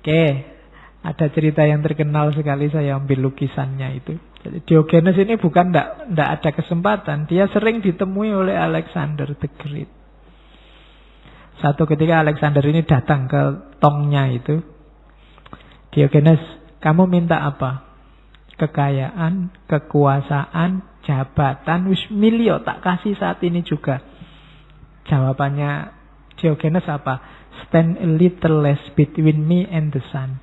Oke, ada cerita yang terkenal sekali, saya ambil lukisannya itu. Jadi Diogenes ini bukan ndak ada kesempatan, dia sering ditemui oleh Alexander the Great. Satu ketika Alexander ini datang ke tongnya itu, Diogenes, kamu minta apa? Kekayaan, kekuasaan, jabatan, wis milio tak kasih saat ini juga. Jawabannya Diogenes apa? Stand a little less between me and the sun.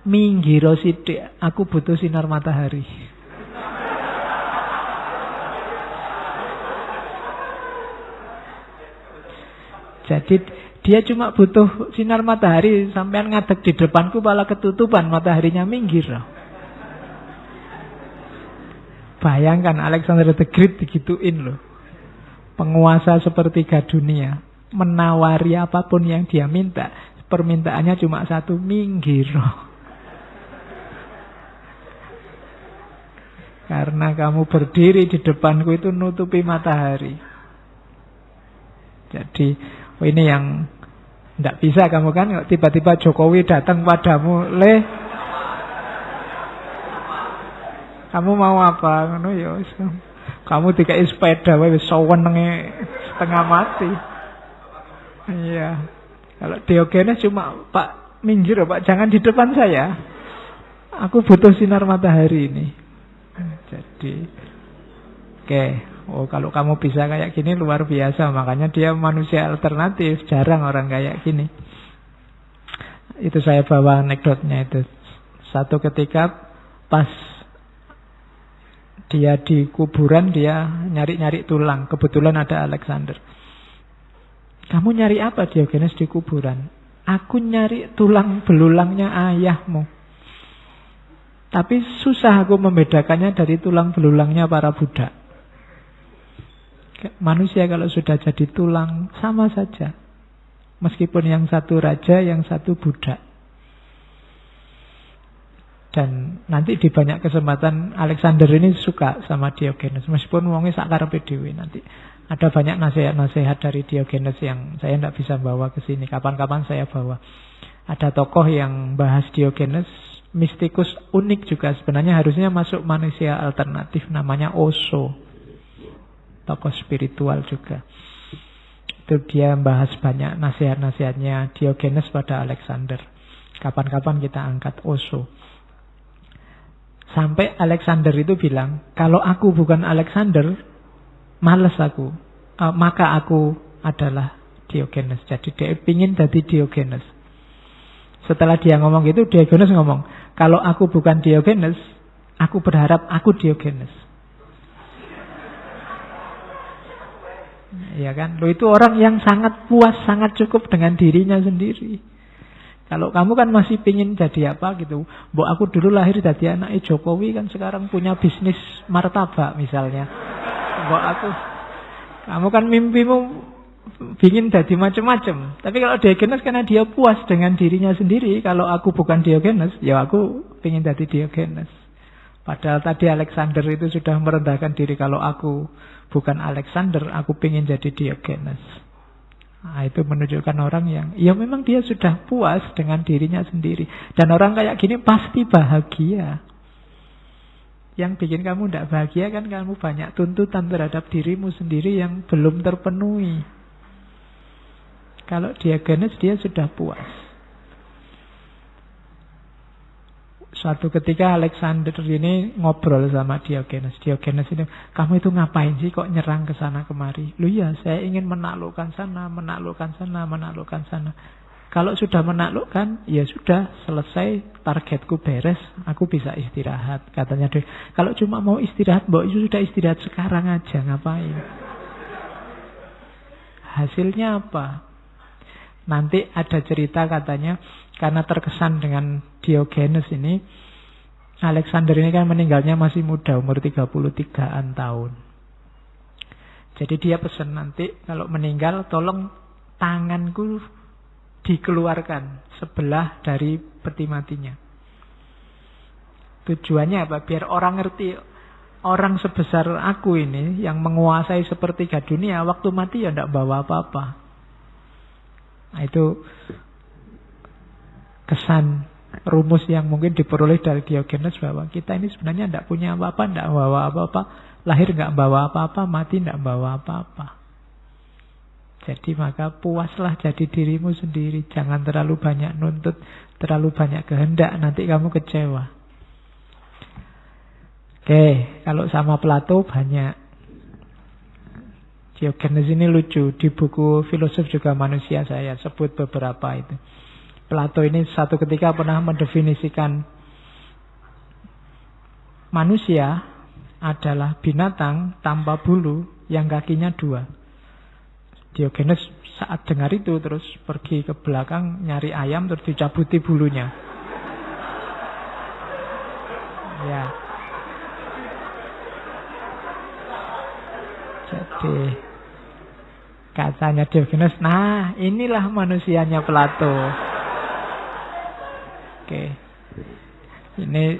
Minggiro sithik, aku butuh sinar matahari. Jadi dia cuma butuh sinar matahari, sampean ngadeg di depanku malah ketutupan, mataharinya minggir. Bayangkan Alexander the Great digituin loh. Penguasa sepertiga dunia, menawari apapun yang dia minta, permintaannya cuma satu, minggir. Karena kamu berdiri di depanku itu nutupi matahari. Jadi ini yang tidak bisa kamu kan, tiba-tiba Jokowi datang padamu, kamu mau apa? Ngono ya, kamu dikai sepeda, wis sawenenge setengah mati. Iya. Kalau Diogenes cuma, Pak minggir Pak, jangan di depan saya. Aku butuh sinar matahari ini. Jadi, oke. Oh, kalau kamu bisa kayak gini luar biasa. Makanya dia manusia alternatif. Jarang orang kayak gini. Itu saya bawa anekdotnya itu. Satu ketika pas dia di kuburan, dia nyari-nyari tulang. Kebetulan ada Alexander. Kamu nyari apa Diogenes di kuburan? Aku nyari tulang belulangnya ayahmu. Tapi susah aku membedakannya dari tulang belulangnya para budak. Manusia kalau sudah jadi tulang sama saja. Meskipun yang satu raja, yang satu budak. Dan nanti di banyak kesempatan Alexander ini suka sama Diogenes. Meskipun wongnya sakarepe dhewe nanti. Ada banyak nasihat-nasihat dari Diogenes yang saya tidak bisa bawa ke sini. Kapan-kapan saya bawa. Ada tokoh yang bahas Diogenes, mistikus unik juga. Sebenarnya harusnya masuk manusia alternatif, namanya Osho. Tokoh spiritual juga. Itu dia membahas banyak nasihat-nasihatnya Diogenes pada Alexander. Kapan-kapan kita angkat Osho. Sampai Alexander itu bilang, kalau aku bukan Alexander, males aku. Maka aku adalah Diogenes. Jadi dia ingin jadi Diogenes. Setelah dia ngomong gitu, Diogenes ngomong, kalau aku bukan Diogenes, aku berharap aku Diogenes. Ya kan? Lo itu orang yang sangat puas, sangat cukup dengan dirinya sendiri. Kalau kamu kan masih pingin jadi apa gitu. Mbok aku dulu lahir jadi anak Jokowi, kan sekarang punya bisnis martabak misalnya. Mbok kamu kan mimpimu pingin jadi macam-macam. Tapi kalau Diogenes karena dia puas dengan dirinya sendiri. Kalau aku bukan Diogenes, ya aku pingin jadi Diogenes. Padahal tadi Alexander itu sudah merendahkan diri. Kalau aku bukan Alexander, aku pingin jadi Diogenes. Nah, itu menunjukkan orang yang, ya memang dia sudah puas dengan dirinya sendiri. Dan orang kayak gini pasti bahagia. Yang bikin kamu tidak bahagia kan kamu banyak tuntutan terhadap dirimu sendiri yang belum terpenuhi. Kalau Diogenes dia sudah puas. Suatu ketika Alexander ini ngobrol sama Diogenes. Diogenes ini, kamu itu ngapain sih kok nyerang ke sana kemari? Lu ya, saya ingin menaklukkan sana, menaklukkan sana, menaklukkan sana. Kalau sudah menaklukkan, ya sudah selesai, targetku beres, aku bisa istirahat. Katanya dia, kalau cuma mau istirahat, mbok itu sudah istirahat sekarang aja, ngapain? Hasilnya apa? Nanti ada cerita katanya, karena terkesan dengan Diogenes ini, Alexander ini kan meninggalnya masih muda, umur 33-an tahun. Jadi dia pesan nanti kalau meninggal tolong tanganku dikeluarkan sebelah dari peti matinya. Tujuannya apa? Biar orang ngerti, orang sebesar aku ini yang menguasai sepertiga dunia, waktu mati ya tidak bawa apa-apa. Nah itu kesan rumus yang mungkin diperoleh dari Diogenes bahwa kita ini sebenarnya tidak punya apa-apa, tidak bawa apa-apa, lahir nggak bawa apa-apa, mati tidak bawa apa-apa. Jadi maka puaslah jadi dirimu sendiri. Jangan terlalu banyak nuntut, terlalu banyak kehendak, nanti kamu kecewa. Oke, kalau sama Plato banyak. Diogenes ini lucu. Di buku Filosof Juga Manusia saya sebut beberapa itu. Plato ini satu ketika pernah mendefinisikan manusia adalah binatang tanpa bulu yang kakinya 2. Diogenes saat dengar itu terus pergi ke belakang nyari ayam terus dicabuti bulunya. Ya. Jadi katanya Diogenes, nah inilah manusianya Plato. Oke. Ini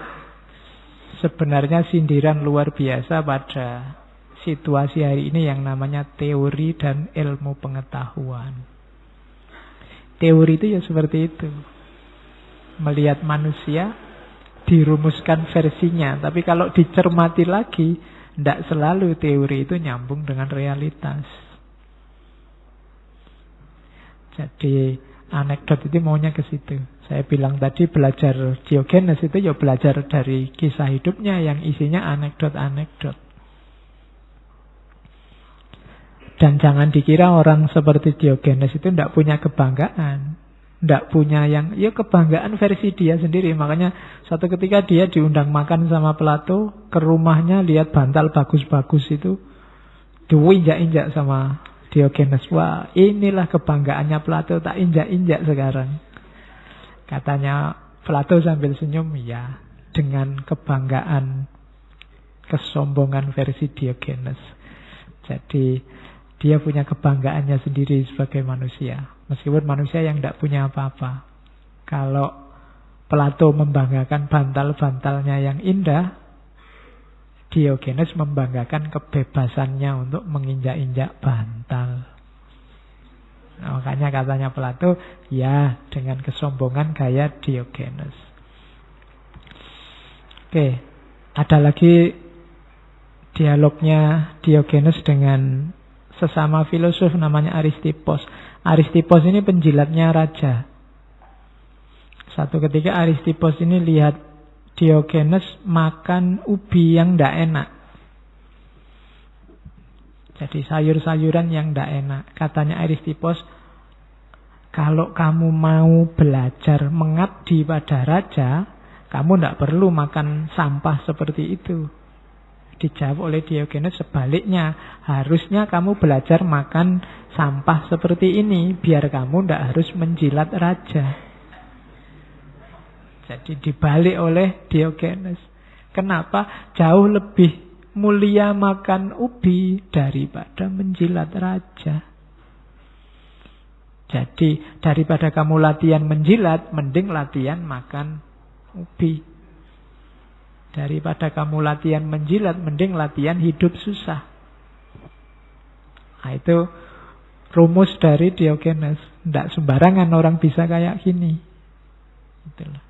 sebenarnya sindiran luar biasa pada situasi hari ini yang namanya teori dan ilmu pengetahuan. Teori itu ya seperti itu. Melihat manusia, dirumuskan versinya. Tapi kalau dicermati lagi, tidak selalu teori itu nyambung dengan realitas. Jadi anekdot itu maunya ke situ. Saya bilang tadi belajar Diogenes itu ya belajar dari kisah hidupnya yang isinya anekdot-anekdot. Dan jangan dikira orang seperti Diogenes itu tidak punya kebanggaan. Tidak punya yang, ya kebanggaan versi dia sendiri. Makanya suatu ketika dia diundang makan sama Plato, ke rumahnya lihat bantal bagus-bagus itu, diinjak-injak sama Diogenes. Wah, inilah kebanggaannya Plato, tak injak-injak sekarang. Katanya Plato sambil senyum, ya, dengan kebanggaan, kesombongan versi Diogenes. Jadi dia punya kebanggaannya sendiri sebagai manusia. Meskipun manusia yang tidak punya apa-apa. Kalau Plato membanggakan bantal-bantalnya yang indah, Diogenes membanggakan kebebasannya untuk menginjak-injak bantal. Nah, makanya katanya Plato, ya dengan kesombongan gaya Diogenes. Oke, ada lagi dialognya Diogenes dengan sesama filosof namanya Aristippos. Aristippos ini penjilatnya raja. Satu ketika Aristippos ini lihat Diogenes makan ubi yang tidak enak. Jadi sayur-sayuran yang tidak enak. Katanya Aristippos, kalau kamu mau belajar mengabdi pada raja, kamu tidak perlu makan sampah seperti itu. Dijawab oleh Diogenes sebaliknya, harusnya kamu belajar makan sampah seperti ini biar kamu tidak harus menjilat raja. Jadi dibalik oleh Diogenes. Kenapa? Jauh lebih mulia makan ubi daripada menjilat raja. Jadi daripada kamu latihan menjilat, mending latihan makan ubi. Daripada kamu latihan menjilat, mending latihan hidup susah. Nah, itu rumus dari Diogenes. Tidak sembarangan orang bisa kayak gini. Itulah.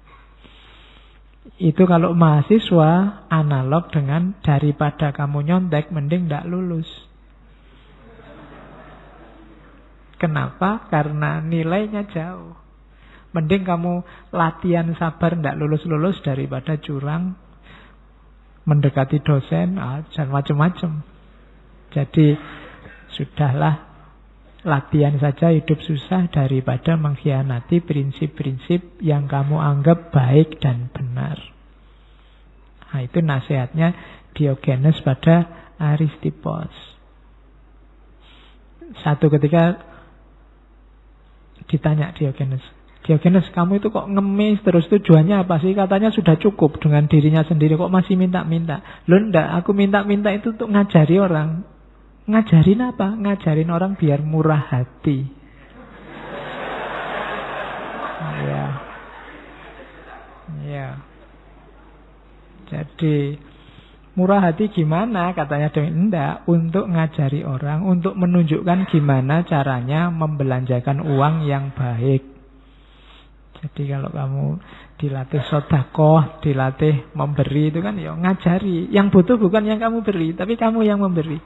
Itu kalau mahasiswa analog dengan daripada kamu nyontek, mending tidak lulus. Kenapa? Karena nilainya jauh. Mending kamu latihan sabar tidak lulus-lulus daripada curang, mendekati dosen, dan macam-macam. Jadi sudahlah, latihan saja hidup susah daripada mengkhianati prinsip-prinsip yang kamu anggap baik dan benar. Nah, itu nasihatnya Diogenes pada Aristippos. Satu ketika ditanya Diogenes, kamu itu kok ngemis terus, tujuannya apa sih? Katanya sudah cukup dengan dirinya sendiri, kok masih minta-minta? Loh enggak, aku minta-minta itu untuk ngajari orang. Ngajarin apa? Ngajarin orang biar murah hati. Ya. Ya. Jadi murah hati gimana? Katanya enggak, untuk ngajari orang, untuk menunjukkan gimana caranya membelanjakan uang yang baik. Jadi kalau kamu dilatih sedekah, dilatih memberi, itu kan ya ngajari. Yang butuh bukan yang kamu beri, tapi kamu yang memberi.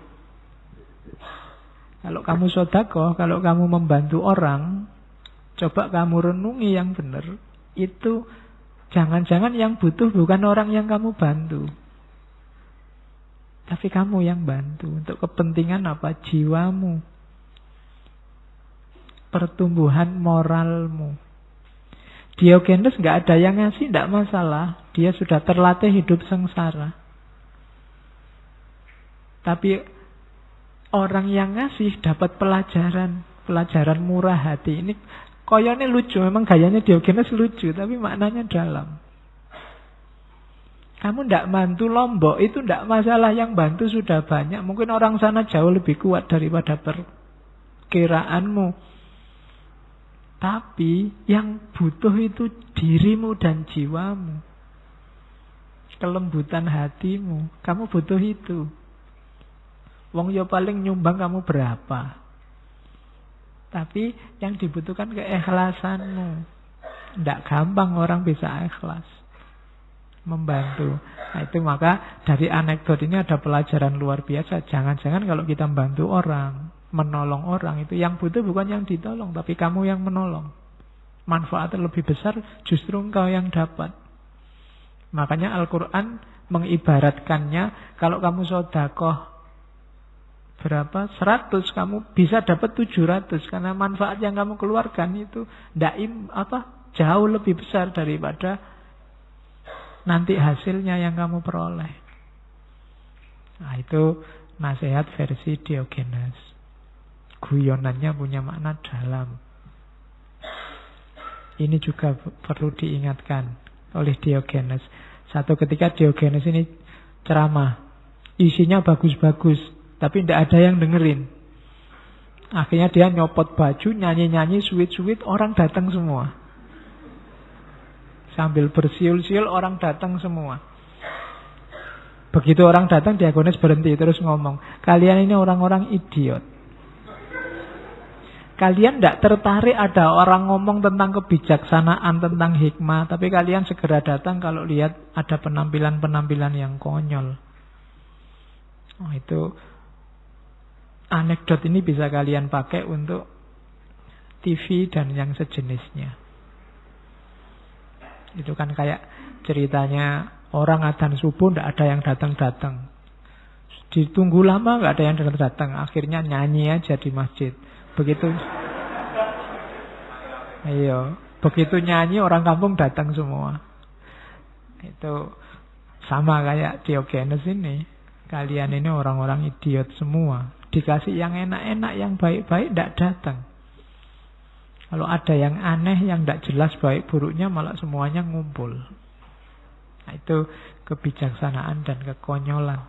Kalau kamu sedekah, kalau kamu membantu orang, coba kamu renungi yang benar. Itu jangan-jangan yang butuh bukan orang yang kamu bantu, tapi kamu yang bantu. Untuk kepentingan apa? Jiwamu, pertumbuhan moralmu. Diogenes nggak ada yang ngasih, nggak masalah. Dia sudah terlatih hidup sengsara. Tapi orang yang ngasih dapat pelajaran murah hati. Ini koyone lucu, memang gayanya Diogenes lucu, tapi maknanya dalam. Kamu ndak bantu Lombok, itu ndak masalah, yang bantu sudah banyak. Mungkin orang sana jauh lebih kuat daripada perkiraanmu. Tapi yang butuh itu dirimu dan jiwamu, kelembutan hatimu. Kamu butuh itu. Wong yo paling nyumbang kamu berapa, tapi yang dibutuhkan keikhlasanmu. Ndak gampang orang bisa ikhlas membantu. Nah itu, maka dari anekdot ini ada pelajaran luar biasa. Jangan-jangan kalau kita membantu orang, menolong orang, itu yang butuh bukan yang ditolong, tapi kamu yang menolong. Manfaatnya lebih besar, justru engkau yang dapat. Makanya Al-Quran mengibaratkannya, kalau kamu sedekah berapa? 100, kamu bisa dapat 700, karena manfaat yang kamu keluarkan itu jauh lebih besar daripada nanti hasilnya yang kamu peroleh. Nah itu nasihat versi Diogenes. Guyonannya punya makna dalam. Ini juga perlu diingatkan oleh Diogenes. Satu ketika Diogenes ini ceramah, isinya bagus-bagus, tapi tidak ada yang dengerin. Akhirnya dia nyopot baju, nyanyi-nyanyi, sweet-sweet, orang datang semua. Sambil bersiul-siul, orang datang semua. Begitu orang datang, Diogenes berhenti terus ngomong, kalian ini orang-orang idiot. Kalian tidak tertarik ada orang ngomong tentang kebijaksanaan, tentang hikmah, tapi kalian segera datang kalau lihat ada penampilan-penampilan yang konyol. Oh, itu anekdot ini bisa kalian pakai untuk TV dan yang sejenisnya. Itu kan kayak ceritanya orang adzan subuh tidak ada yang datang-datang. Ditunggu lama nggak ada yang datang-datang. Akhirnya nyanyi aja di masjid. Begitu nyanyi orang kampung datang semua. Itu sama kayak Diogenes ini. Kalian ini orang-orang idiot semua. Dikasih yang enak-enak, yang baik-baik, tidak datang. Kalau ada yang aneh, yang tidak jelas baik buruknya, malah semuanya ngumpul. Nah, itu kebijaksanaan dan kekonyolan.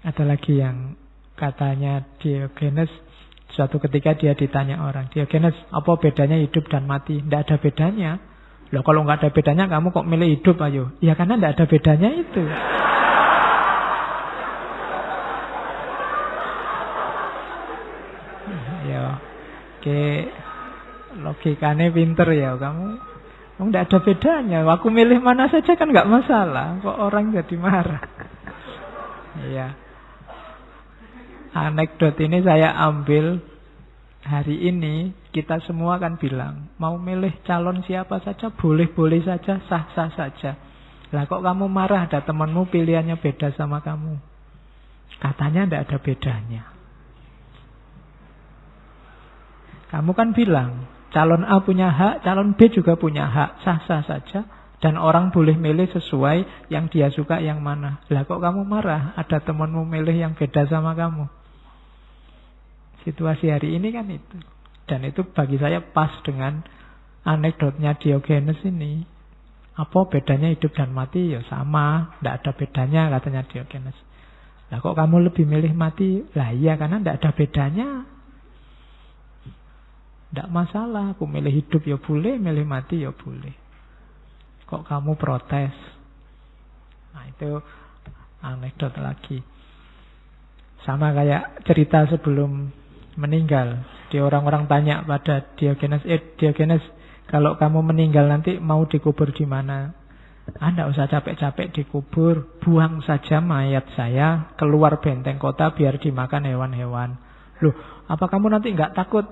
Ada lagi yang katanya Diogenes, suatu ketika dia ditanya orang, Diogenes, apa bedanya hidup dan mati? Tidak ada bedanya. Loh, kalau nggak ada bedanya, kamu kok milih hidup, ayo? Ya karena tidak ada bedanya itu. Ya, oke, logikanya pinter ya kamu. Tidak ada bedanya. Aku milih mana saja kan nggak masalah. Kok orang jadi marah? Iya. Anekdot ini saya ambil hari ini. Kita semua kan bilang mau milih calon siapa saja, boleh-boleh saja, sah-sah saja. Lah kok kamu marah ada temanmu pilihannya beda sama kamu? Katanya tidak ada bedanya. Kamu kan bilang calon A punya hak, calon B juga punya hak, sah-sah saja. Dan orang boleh milih sesuai yang dia suka yang mana. Lah kok kamu marah ada temanmu milih yang beda sama kamu? Situasi hari ini kan itu. Dan itu bagi saya pas dengan anekdotnya Diogenes ini. Apa bedanya hidup dan mati? Ya sama, tidak ada bedanya katanya Diogenes. Lah kok kamu lebih milih mati? Lah iya karena tidak ada bedanya. Tidak masalah, aku milih hidup ya boleh, milih mati ya boleh. Kok kamu protes? Nah itu anekdot lagi. Sama kayak cerita sebelum meninggal. Jadi orang-orang tanya pada Diogenes, Diogenes, kalau kamu meninggal nanti mau dikubur di mana? Tidak usah capek-capek dikubur, buang saja mayat saya keluar benteng kota biar dimakan hewan-hewan. Loh, apa kamu nanti nggak takut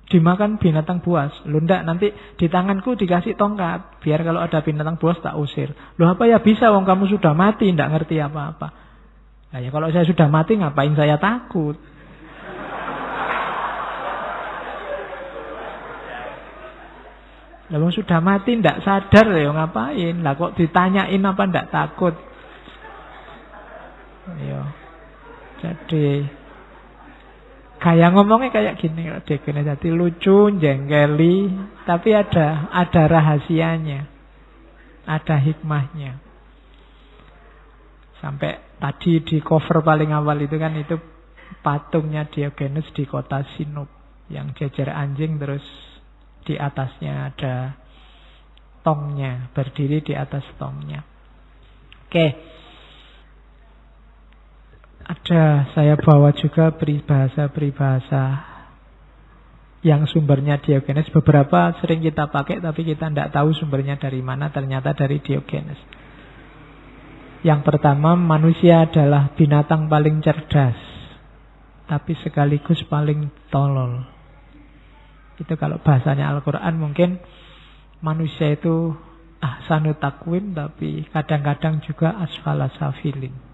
dimakan binatang buas? Loh, enggak, nanti di tanganku dikasih tongkat biar kalau ada binatang buas tak usir. Loh, apa ya bisa, wong kamu sudah mati, enggak ngerti apa-apa. Nah ya kalau saya sudah mati ngapain saya takut? Lah sudah mati ndak sadar ya ngapain? Lah kok ditanyain apa ndak takut? Ya. Jadi gaya ngomongnya kayak gini kalau Diogenes, jadi lucu, jengkeli, tapi ada rahasianya. Ada hikmahnya. Sampai tadi di cover paling awal itu kan itu patungnya Diogenes di kota Sinop yang jejer anjing, terus di atasnya ada tongnya, berdiri di atas tongnya. Oke. Saya bawa juga peribahasa yang sumbernya Diogenes. Beberapa sering kita pakai tapi kita tidak tahu sumbernya dari mana, ternyata dari Diogenes. Yang pertama, manusia adalah binatang paling cerdas tapi sekaligus paling tolol. Itu kalau bahasanya Al-Quran mungkin manusia itu ahsanu takwim tapi kadang-kadang juga asfala safilin.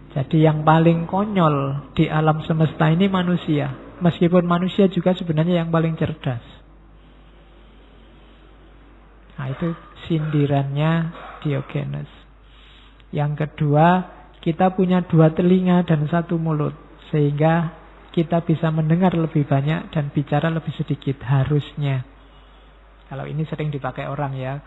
Jadi yang paling konyol di alam semesta ini manusia. Meskipun manusia juga sebenarnya yang paling cerdas. Nah itu sindirannya Diogenes. Yang kedua, kita punya 2 telinga dan 1 mulut. Sehingga kita bisa mendengar lebih banyak dan bicara lebih sedikit harusnya. Kalau ini sering dipakai orang ya.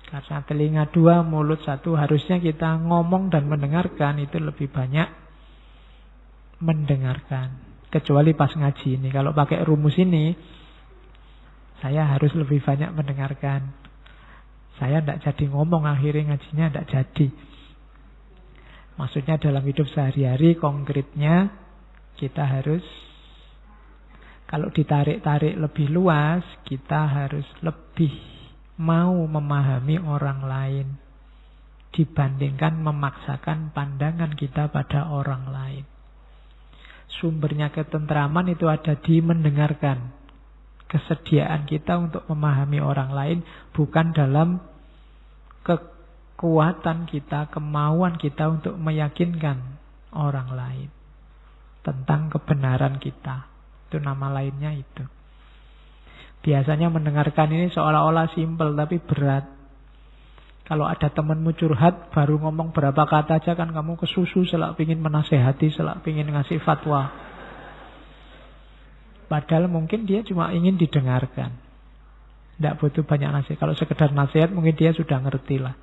Karena telinga 2, mulut 1, harusnya kita ngomong dan mendengarkan itu lebih banyak mendengarkan. Kecuali pas ngaji ini. Kalau pakai rumus ini, saya harus lebih banyak mendengarkan. Saya tidak jadi ngomong, akhirnya ngajinya tidak jadi. Maksudnya dalam hidup sehari-hari konkretnya kita harus, kalau ditarik-tarik lebih luas, kita harus lebih mau memahami orang lain dibandingkan memaksakan pandangan kita pada orang lain. Sumbernya ketentraman itu ada di mendengarkan. Kesediaan kita untuk memahami orang lain bukan dalam kekuatan kita, kemauan kita untuk meyakinkan orang lain tentang kebenaran kita. Itu nama lainnya itu. Biasanya mendengarkan ini seolah-olah simpel tapi berat. Kalau ada temanmu curhat baru ngomong berapa kata aja kan kamu kesusu, selak pingin menasehati, selak pingin ngasih fatwa. Padahal mungkin dia cuma ingin didengarkan. Tidak butuh banyak nasihat. Kalau sekedar nasihat mungkin dia sudah ngerti lah.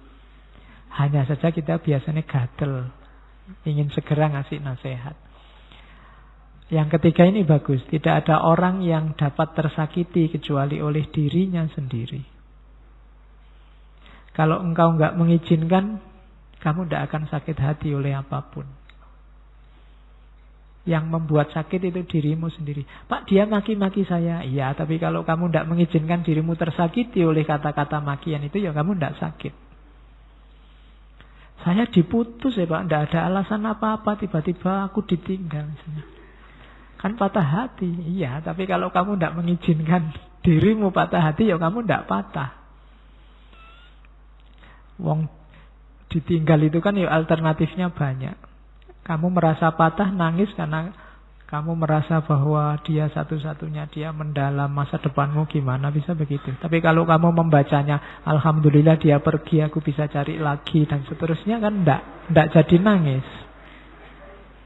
Hanya saja kita biasanya gatel, ingin segera ngasih nasihat. Yang ketiga ini bagus. Tidak ada orang yang dapat tersakiti kecuali oleh dirinya sendiri. Kalau engkau nggak mengizinkan, kamu tidak akan sakit hati oleh apapun. Yang membuat sakit itu dirimu sendiri. Pak, dia maki-maki saya. Iya, tapi kalau kamu tidak mengizinkan dirimu tersakiti oleh kata-kata makian itu, ya kamu tidak sakit. Saya diputus ya Pak, tidak ada alasan apa-apa, tiba-tiba aku ditinggal misalnya. Kan patah hati. Iya, tapi kalau kamu tidak mengizinkan dirimu patah hati, ya kamu tidak patah. Wong ditinggal itu kan ya alternatifnya banyak. Kamu merasa patah, nangis karena kamu merasa bahwa dia satu-satunya, dia mendalam, masa depanmu gimana, bisa begitu. Tapi kalau kamu membacanya, alhamdulillah dia pergi, aku bisa cari lagi, dan seterusnya, kan enggak jadi nangis.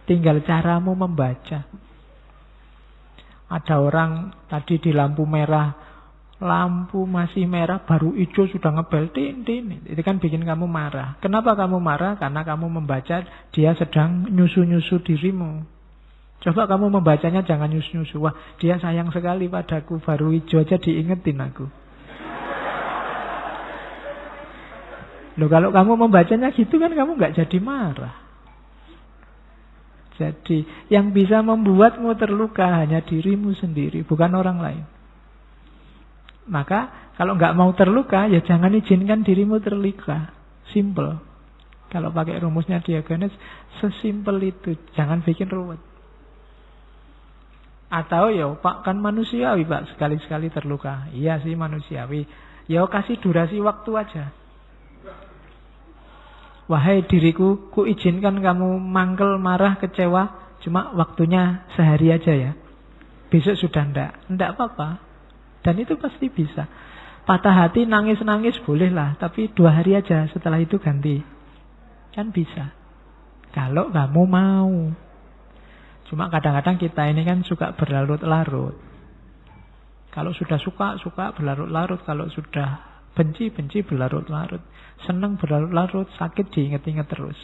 Tinggal caramu membaca. Ada orang tadi di lampu merah, lampu masih merah, baru hijau sudah ngebel, tin. Itu kan bikin kamu marah. Kenapa kamu marah? Karena kamu membaca dia sedang nyusu-nyusu dirimu. Coba kamu membacanya jangan nyusu-nyusu. Wah, dia sayang sekali padaku, baru hijau aja diingetin aku. Loh, kalau kamu membacanya gitu kan kamu nggak jadi marah. Jadi yang bisa membuatmu terluka hanya dirimu sendiri, bukan orang lain. Maka kalau nggak mau terluka, ya jangan izinkan dirimu terluka. Simple. Kalau pakai rumusnya Diogenes, sesimpel itu. Jangan bikin ruwet. Atau ya Pak, kan manusiawi Pak, sekali-sekali terluka. Iya sih manusiawi. Ya kasih durasi waktu aja. Wahai diriku, ku izinkan kamu mangkel, marah, kecewa, cuma waktunya sehari aja ya. Besok sudah ndak apa-apa. Dan itu pasti bisa. Patah hati, nangis-nangis bolehlah, tapi 2 hari aja, setelah itu ganti. Kan bisa. Kalau kamu mau. Cuma kadang-kadang kita ini kan suka berlarut-larut. Kalau sudah suka berlarut-larut. Kalau sudah benci berlarut-larut. Senang berlarut-larut, sakit diinget-inget terus.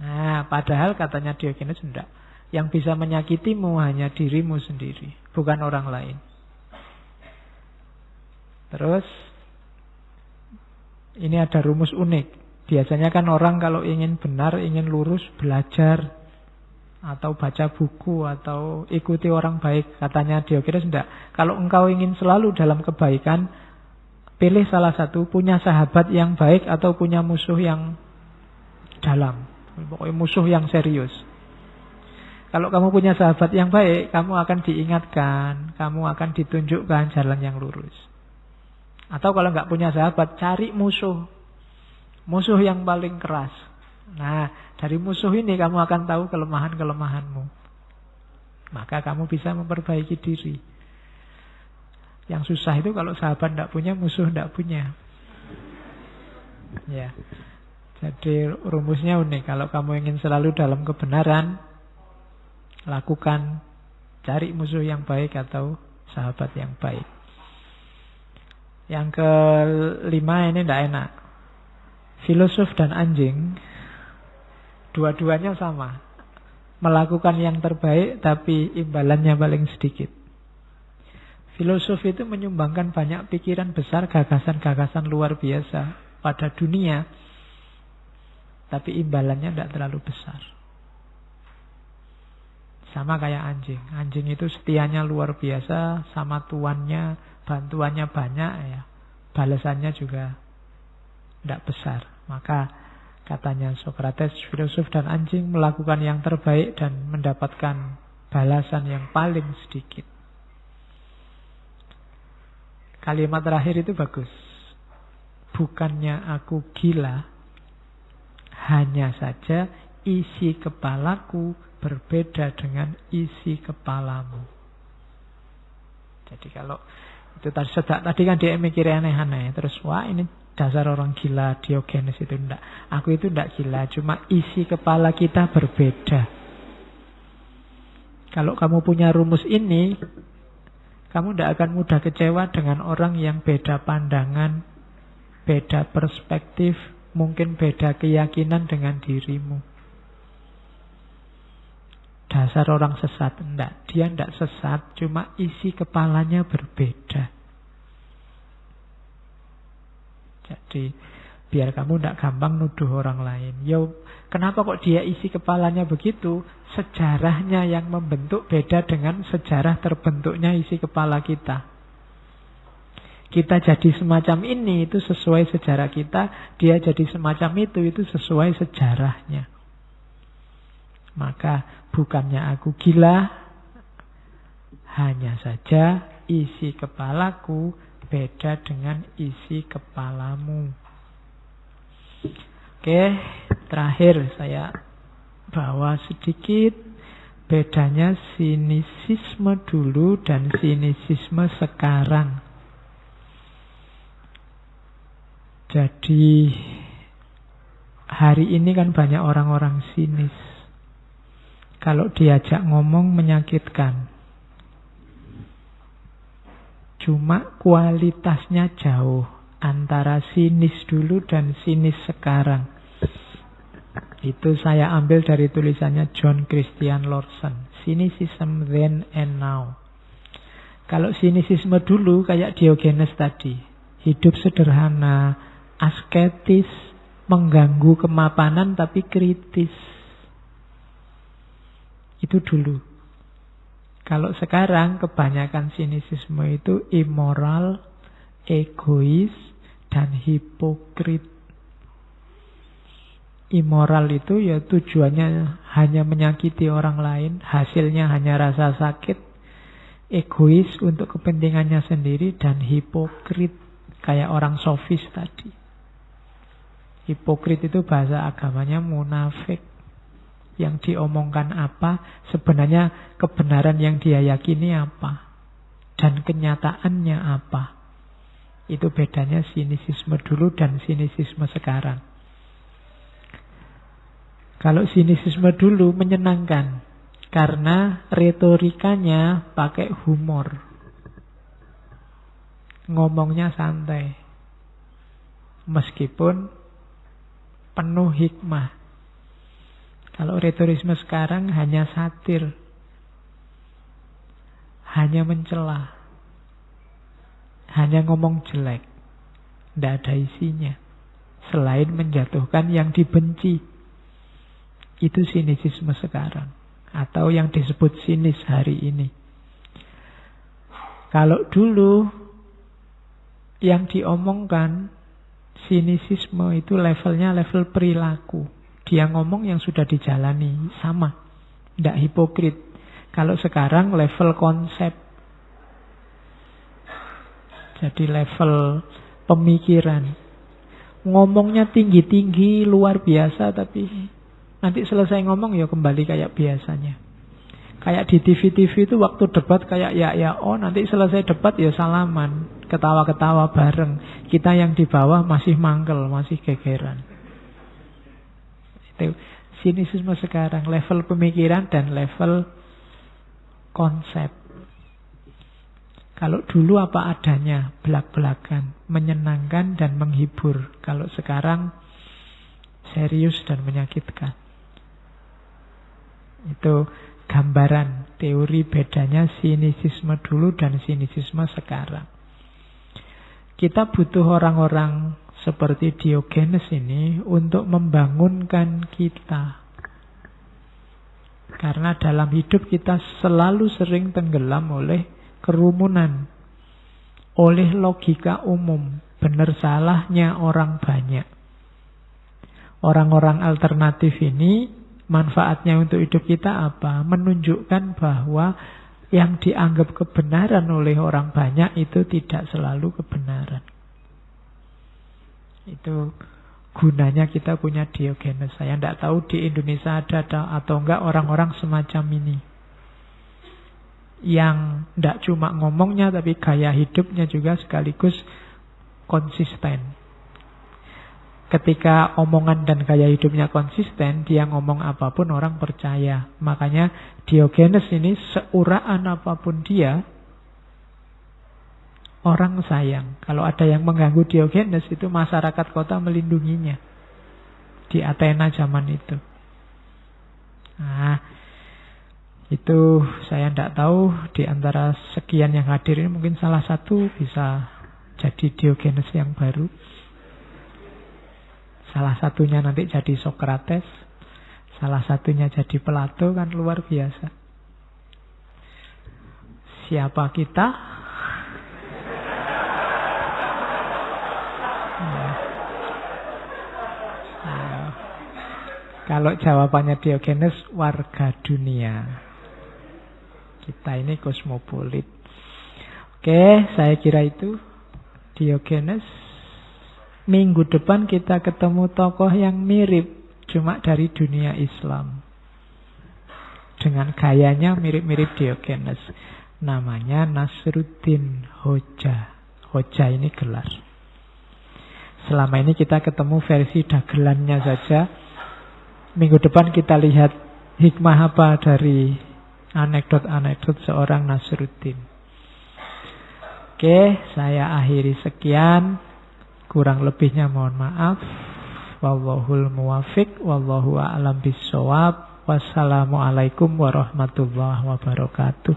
Nah, padahal katanya Diogenes enggak. Yang bisa menyakitimu hanya dirimu sendiri, bukan orang lain. Terus, ini ada rumus unik. Biasanya kan orang kalau ingin benar, ingin lurus, belajar. Atau baca buku, atau ikuti orang baik. Katanya Diogenes enggak. Kalau engkau ingin selalu dalam kebaikan, pilih salah satu, punya sahabat yang baik atau punya musuh yang dalam. Pokoknya musuh yang serius. Kalau kamu punya sahabat yang baik, kamu akan diingatkan, kamu akan ditunjukkan jalan yang lurus. Atau kalau nggak punya sahabat, cari musuh. Musuh yang paling keras. Nah, dari musuh ini kamu akan tahu kelemahan-kelemahanmu. Maka kamu bisa memperbaiki diri. Yang susah itu kalau sahabat tidak punya, musuh tidak punya. Ya. Jadi rumusnya unik. Kalau kamu ingin selalu dalam kebenaran, lakukan, cari musuh yang baik atau sahabat yang baik. Yang kelima ini tidak enak. Filosof dan anjing, dua-duanya sama. Melakukan yang terbaik, tapi imbalannya paling sedikit. Filosof itu menyumbangkan banyak pikiran besar, gagasan-gagasan luar biasa pada dunia. Tapi imbalannya tidak terlalu besar. Sama kayak anjing. Anjing itu setianya luar biasa, sama tuannya, bantuannya banyak, ya. Balasannya juga tidak besar. Maka katanya Sokrates, filosof dan anjing melakukan yang terbaik dan mendapatkan balasan yang paling sedikit. Kalimat terakhir itu bagus. Bukannya aku gila, hanya saja isi kepalaku berbeda dengan isi kepalamu. Jadi kalau itu tadi kan dia mikir aneh-aneh. Terus wah ini dasar orang gila, Diogenes itu enggak. Aku itu enggak gila, cuma isi kepala kita berbeda. Kalau kamu punya rumus ini, kamu tidak akan mudah kecewa dengan orang yang beda pandangan, beda perspektif, mungkin beda keyakinan dengan dirimu. Dasar orang sesat, enggak. Dia enggak sesat, cuma isi kepalanya berbeda. Jadi, biar kamu enggak gampang nuduh orang lain. Yo, kenapa kok dia isi kepalanya begitu? Sejarahnya yang membentuk beda dengan sejarah terbentuknya isi kepala kita. Kita jadi semacam ini, itu sesuai sejarah kita. Dia jadi semacam itu sesuai sejarahnya. Maka bukannya aku gila, hanya saja isi kepalaku beda dengan isi kepalamu. Oke, terakhir saya bawa sedikit bedanya sinisisme dulu dan sinisisme sekarang. Jadi hari ini kan banyak orang-orang sinis. Kalau diajak ngomong menyakitkan. Cuma kualitasnya jauh antara sinis dulu dan sinis sekarang. Itu saya ambil dari tulisannya John Christian Lawson. Cynicism then and now. Kalau sinisisme dulu kayak Diogenes tadi. Hidup sederhana, asketis, mengganggu kemapanan tapi kritis. Itu dulu. Kalau sekarang kebanyakan sinisisme itu immoral, egois, dan hipokrit. Immoral itu ya tujuannya hanya menyakiti orang lain, hasilnya hanya rasa sakit. Egois untuk kepentingannya sendiri, dan hipokrit kayak orang sofis tadi. Hipokrit itu bahasa agamanya munafik. Yang diomongkan apa, sebenarnya kebenaran yang dia yakini apa, dan kenyataannya apa. Itu bedanya sinisisme dulu dan sinisisme sekarang. Kalau sinisisme dulu menyenangkan, karena retorikanya pakai humor. Ngomongnya santai. Meskipun penuh hikmah. Kalau retorisme sekarang hanya satir. Hanya mencela. Hanya ngomong jelek. Tidak ada isinya. Selain menjatuhkan yang dibenci. Itu sinisisme sekarang. Atau yang disebut sinis hari ini. Kalau dulu yang diomongkan sinisisme itu levelnya level perilaku. Dia ngomong yang sudah dijalani, sama. Tidak hipokrit. Kalau sekarang level konsep. Jadi level pemikiran. Ngomongnya tinggi-tinggi, luar biasa, tapi nanti selesai ngomong ya kembali kayak biasanya. Kayak di TV-TV itu waktu debat kayak ya oh, nanti selesai debat ya salaman. Ketawa-ketawa bareng. Kita yang di bawah masih mangkel, masih gegeran. Itu sinisisme sekarang, level pemikiran dan level konsep. Kalau dulu apa adanya, belak-belakan, menyenangkan dan menghibur. Kalau sekarang serius dan menyakitkan. Itu gambaran teori bedanya sinisisme dulu dan sinisisme sekarang. Kita butuh orang-orang seperti Diogenes ini untuk membangunkan kita. Karena dalam hidup kita selalu sering tenggelam oleh kerumunan, oleh logika umum, benar salahnya orang banyak. Orang-orang alternatif ini manfaatnya untuk hidup kita apa? Menunjukkan bahwa yang dianggap kebenaran oleh orang banyak itu tidak selalu kebenaran. Itu gunanya kita punya Diogenes. Saya tidak tahu di Indonesia ada atau enggak orang-orang semacam ini. Yang tidak cuma ngomongnya tapi gaya hidupnya juga sekaligus konsisten. Ketika omongan dan gaya hidupnya konsisten, dia ngomong apapun orang percaya. Makanya Diogenes ini seuraan apapun dia, orang sayang. Kalau ada yang mengganggu Diogenes, itu masyarakat kota melindunginya. Di Athena zaman itu. Nah, itu saya tidak tahu di antara sekian yang hadir ini mungkin salah satu bisa jadi Diogenes yang baru. Salah satunya nanti jadi Sokrates, salah satunya jadi Plato, kan luar biasa. Siapa kita? Kalau jawabannya Diogenes, warga dunia. Kita ini kosmopolit. Oke, saya kira itu Diogenes. Minggu depan kita ketemu tokoh yang mirip, cuma dari dunia Islam. Dengan gayanya mirip-mirip Diogenes. Namanya Nasruddin Hoja. Hoja ini gelar. Selama ini kita ketemu versi dagelannya saja. Minggu depan kita lihat hikmah apa dari anekdot-anekdot seorang Nasruddin. Oke, saya akhiri sekian. Kurang lebihnya mohon maaf. Wallahul muwafiq, wallahu a'lam bissawab. Wassalamualaikum warahmatullahi wabarakatuh.